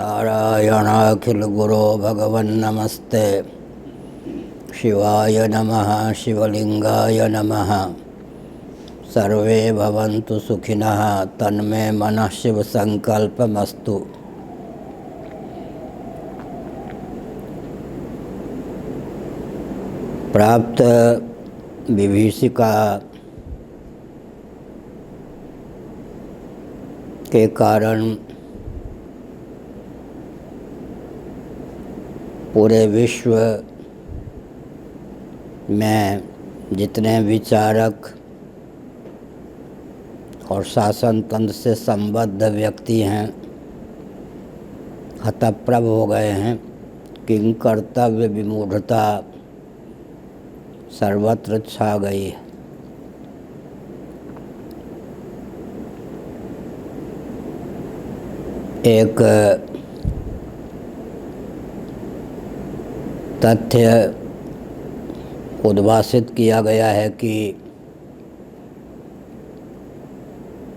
नारायणाखिल गुरो भगवन्नमस्ते शिवाय नमः शिवलिंगाय नमः। सर्वे भवन्तु सुखिनः तन्मे मनः शिव संकल्पमस्तु। प्राप्त विभीषिका के कारण पूरे विश्व में जितने विचारक और शासन तंत्र से संबद्ध व्यक्ति हैं हतप्रभ हो गए हैं। किंग कर्तव्य विमूढ़ता सर्वत्र छा गई है। एक तथ्य उद्भासित किया गया है कि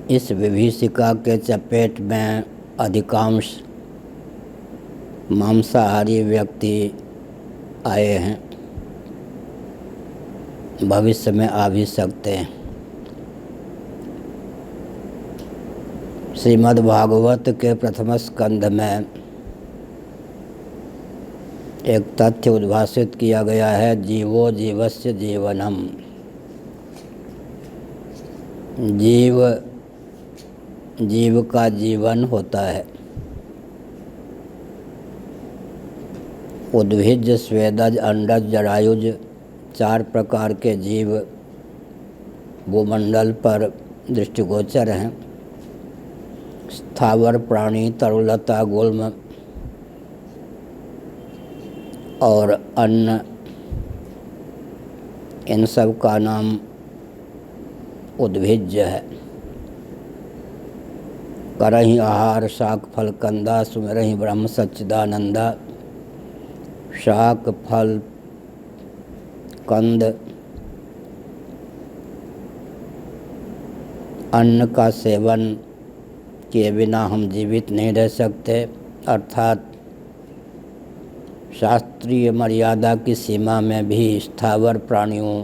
इस विभीषिका के चपेट में अधिकांश मांसाहारी व्यक्ति आए हैं, भविष्य में आ भी सकते हैं। श्रीमद् भागवत के प्रथम स्कंध में एक तथ्य उद्भासित किया गया है, जीवो जीवस्य जीवनम। जीव का जीवन होता है। उद्भिज, स्वेदज, अंडज, जरायुज 4 प्रकार के जीव भूमंडल पर दृष्टिगोचर हैं। स्थावर प्राणी, तरुलता, गुल्म और अन्न, इन सब का नाम उद्भिज है। करहि आहार शाक फल कंदा, सुमिरहि ब्रह्म सच्चिदानंदा। शाक फल कंद अन्न का सेवन किए बिना हम जीवित नहीं रह सकते, अर्थात शास्त्रीय मर्यादा की सीमा में भी स्थावर प्राणियों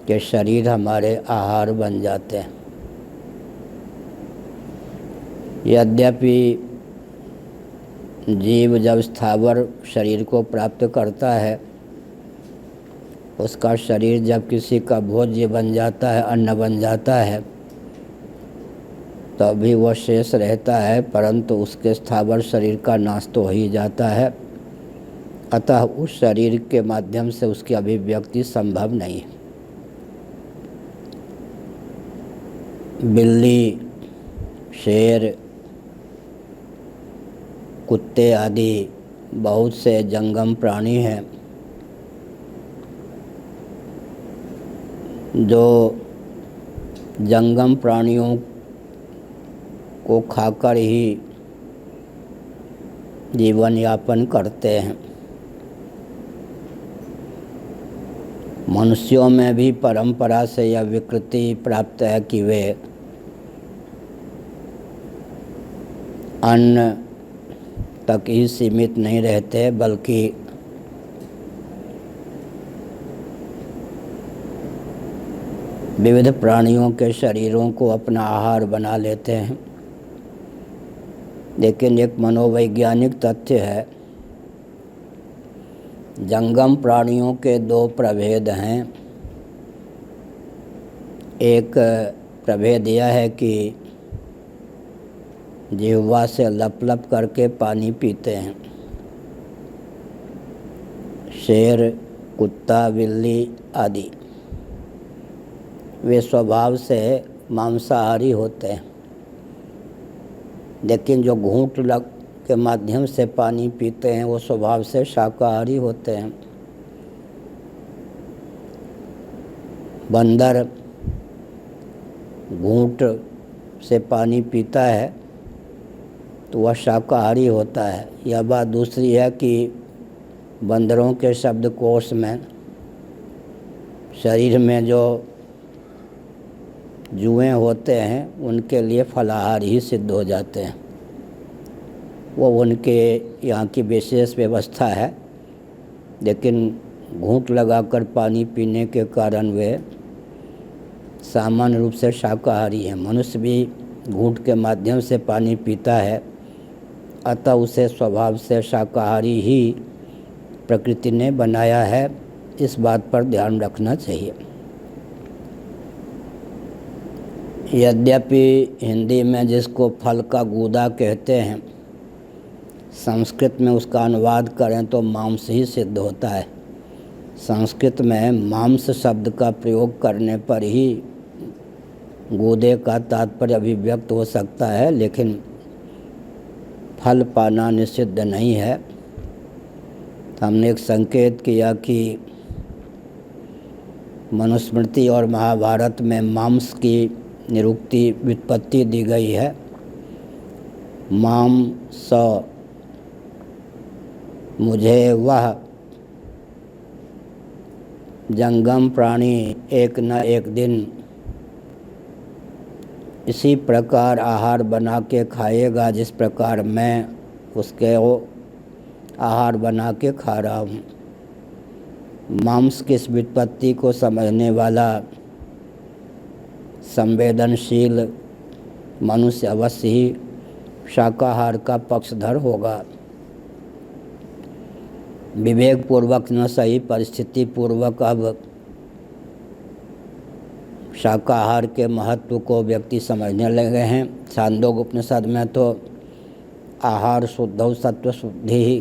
के शरीर हमारे आहार बन जाते हैं। यद्यपि जीव जब स्थावर शरीर को प्राप्त करता है, उसका शरीर जब किसी का भोज्य बन जाता है, अन्न बन जाता है, तभी वह शेष रहता है, परंतु उसके स्थावर शरीर का नाश तो हो ही जाता है। अतः उस शरीर के माध्यम से उसकी अभिव्यक्ति संभव नहीं है। बिल्ली, शेर, कुत्ते आदि बहुत से जंगम प्राणी हैं जो जंगम प्राणियों को खाकर ही जीवन यापन करते हैं। मनुष्यों में भी परंपरा से यह विकृति प्राप्त है कि वे अन्न तक ही सीमित नहीं रहते, बल्कि विविध प्राणियों के शरीरों को अपना आहार बना लेते हैं। लेकिन एक मनोवैज्ञानिक तथ्य है, जंगम प्राणियों के 2 प्रभेद हैं। एक प्रभेद यह है कि जिह्वा से लप लप करके पानी पीते हैं। शेर, कुत्ता, बिल्ली आदि वे स्वभाव से मांसाहारी होते हैं, लेकिन जो घूंट लग के माध्यम से पानी पीते हैं वो स्वभाव से शाकाहारी होते हैं। बंदर घूंट से पानी पीता है तो वह शाकाहारी होता है। यह बात दूसरी है कि बंदरों के शब्दकोश में शरीर में जो जुएं होते हैं उनके लिए फलाहार ही सिद्ध हो जाते हैं। वो उनके यहाँ की विशेष व्यवस्था है, लेकिन घूंट लगाकर पानी पीने के कारण वे सामान्य रूप से शाकाहारी हैं। मनुष्य भी घूंट के माध्यम से पानी पीता है, अतः उसे स्वभाव से शाकाहारी ही प्रकृति ने बनाया है। इस बात पर ध्यान रखना चाहिए। यद्यपि हिंदी में जिसको फल का गूदा कहते हैं, संस्कृत में उसका अनुवाद करें तो मांस ही सिद्ध होता है। संस्कृत में मांस शब्द का प्रयोग करने पर ही गूदे का तात्पर्य अभिव्यक्त हो सकता है, लेकिन फल पाना निषिद्ध नहीं है। हमने एक संकेत किया कि मनुस्मृति और महाभारत में मांस की निरुक्ति व्युत्पत्ति दी गई है। माम स, मुझे वह जंगम प्राणी एक न एक दिन इसी प्रकार आहार बना के खाएगा जिस प्रकार मैं उसके आहार बना के खा रहा हूँ। मांस की इस व्युत्पत्ति को समझने वाला संवेदनशील मनुष्य अवश्य ही शाकाहार का पक्षधर होगा। विवेक पूर्वक न सही परिस्थिति पूर्वक अब शाकाहार के महत्व को व्यक्ति समझने लगे हैं। छांदोग्य उपनिषद में तो आहार शुद्धौ सत्व शुद्धि ही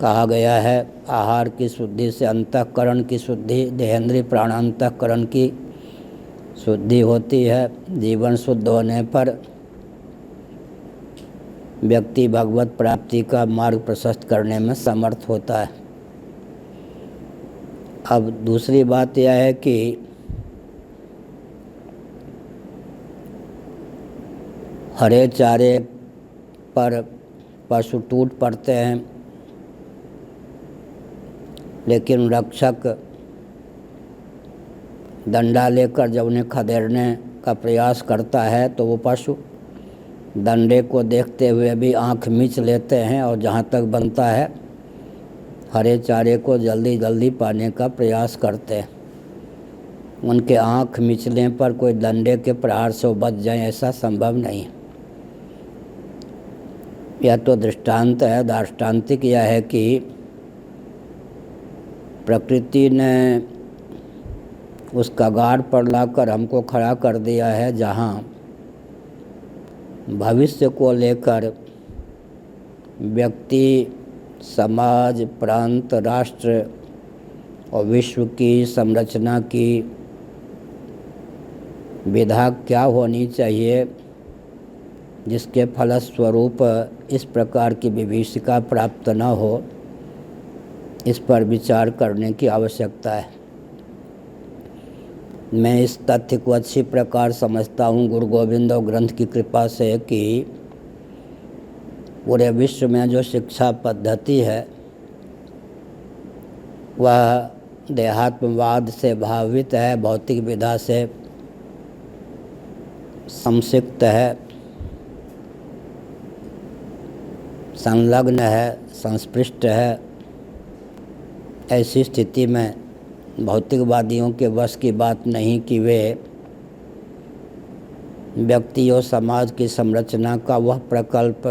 कहा गया है। आहार की शुद्धि से अंतःकरण की शुद्धि, देहेंद्रिय प्राणांतःकरण की शुद्धि होती है। जीवन शुद्ध होने पर व्यक्ति भगवत प्राप्ति का मार्ग प्रशस्त करने में समर्थ होता है। अब दूसरी बात यह है कि हरे चारे पर पशु टूट पड़ते हैं, लेकिन रक्षक डंडा लेकर जब उन्हें खदेड़ने का प्रयास करता है तो वो पशु डंडे को देखते हुए भी आंख मीच लेते हैं और जहाँ तक बनता है हरे चारे को जल्दी जल्दी पाने का प्रयास करते हैं। उनके आंख मिचने पर कोई डंडे के प्रहार से बच जाए ऐसा संभव नहीं। यह तो दृष्टांत है। दार्ष्टान्तिक यह है कि प्रकृति ने उस कगार पर लाकर हमको खड़ा कर दिया है जहाँ भविष्य को लेकर व्यक्ति, समाज, प्रांत, राष्ट्र और विश्व की संरचना की विधा क्या होनी चाहिए, जिसके फलस्वरूप इस प्रकार की विभीषिका प्राप्त न हो, इस पर विचार करने की आवश्यकता है। मैं इस तथ्य को अच्छी प्रकार समझता हूँ गुरु गोविंद और ग्रंथ की कृपा से कि पूरे विश्व में जो शिक्षा पद्धति है वह देहात्मवाद से भावित है, भौतिक विधा से संसिक्त है, संलग्न है, संस्पृष्ट है। ऐसी स्थिति में भौतिकवादियों के वश की बात नहीं कि वे व्यक्ति और समाज की संरचना का वह प्रकल्प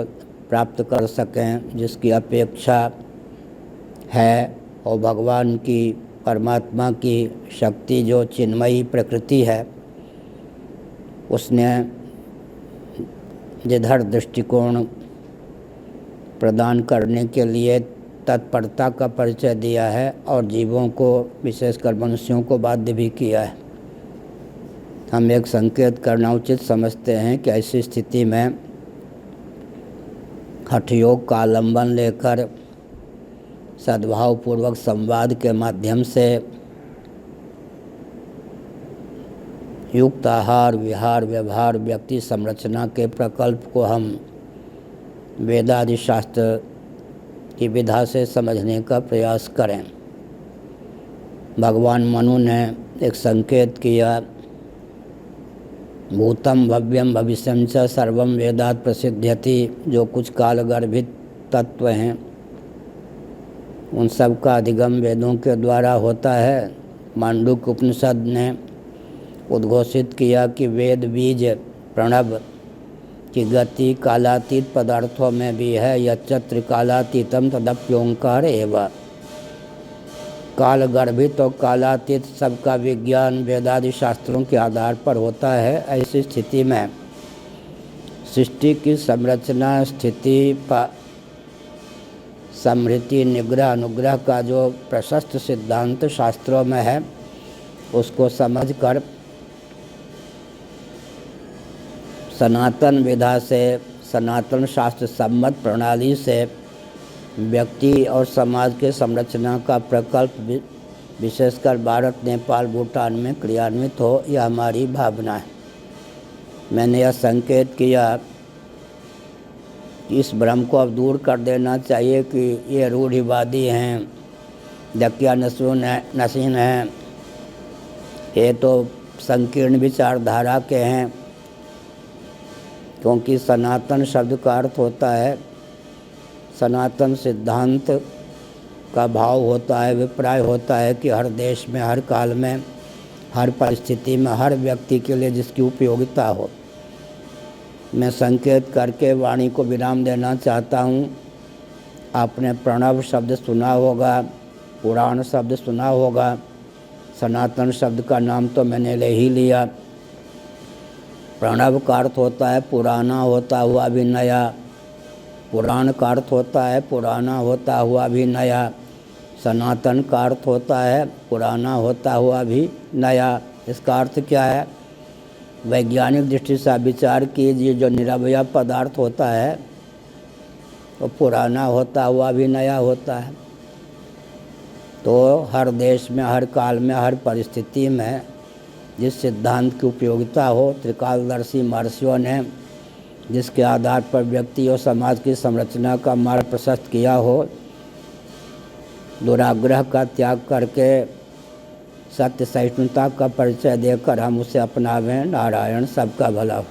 प्राप्त कर सकें जिसकी अपेक्षा है, और भगवान की, परमात्मा की शक्ति जो चिन्मयी प्रकृति है उसने जिधर दृष्टिकोण प्रदान करने के लिए तत्परता का परिचय दिया है और जीवों को, विशेषकर मनुष्यों को बाध्य भी किया है। हम एक संकेत करना उचित समझते हैं कि ऐसी स्थिति में हठयोग का आलंबन लेकर सद्भावपूर्वक संवाद के माध्यम से युक्त आहार, विहार, व्यवहार, व्यक्ति संरचना के प्रकल्प को हम वेदादि शास्त्र की विधा से समझने का प्रयास करें। भगवान मनु ने एक संकेत किया, भूतम भव्यम भविष्यं च सर्वम वेदात प्रसिद्ध्यति। जो कुछ कालगर्भित तत्व हैं उन सब का अधिगम वेदों के द्वारा होता है। मांडुक्य उपनिषद ने उद्घोषित किया कि वेद बीज प्रणव की गति कालातीत पदार्थों में भी है। यच्च त्रिकालातीतम तदप्योंकार एवं। कालगर्भित और कालातीत सबका विज्ञान वेदादि शास्त्रों के आधार पर होता है। ऐसी स्थिति में सृष्टि की संरचना स्थिति समृद्धि निग्रह अनुग्रह का जो प्रशस्त सिद्धांत शास्त्रों में है उसको समझकर सनातन विधा से सनातन शास्त्र सम्मत प्रणाली से व्यक्ति और समाज के संरचना का प्रकल्प विशेषकर भारत नेपाल भूटान में क्रियान्वित हो, यह हमारी भावना है। मैंने यह संकेत किया कि इस भ्रम को अब दूर कर देना चाहिए कि ये रूढ़िवादी हैं, दकिया नसीन हैं, ये तो संकीर्ण विचारधारा के हैं। क्योंकि सनातन शब्द का अर्थ होता है, सनातन सिद्धांत का भाव होता है, अभिप्राय होता है कि हर देश में, हर काल में, हर परिस्थिति में, हर व्यक्ति के लिए जिसकी उपयोगिता हो। मैं संकेत करके वाणी को विराम देना चाहता हूँ। आपने प्रणव शब्द सुना होगा, पुराण शब्द सुना होगा, सनातन शब्द का नाम तो मैंने ले ही लिया। प्रणव का अर्थ होता है पुराना होता हुआ भी नया, पुराण का अर्थ होता है पुराना होता हुआ भी नया, सनातन का अर्थ होता है पुराना होता हुआ भी नया। इसका अर्थ क्या है? वैज्ञानिक दृष्टि से विचार कीजिए, जो निरवय पदार्थ होता है वो पुराना होता हुआ भी नया होता है। तो हर देश में, हर काल में, हर परिस्थिति में जिस सिद्धांत की उपयोगिता हो, त्रिकालदर्शी महर्षियों ने जिसके आधार पर व्यक्ति और समाज की संरचना का मार्ग प्रशस्त किया हो, दुराग्रह का त्याग करके सत्य सहिष्णुता का परिचय देकर हम उसे अपनावें। नारायण सबका भला हो।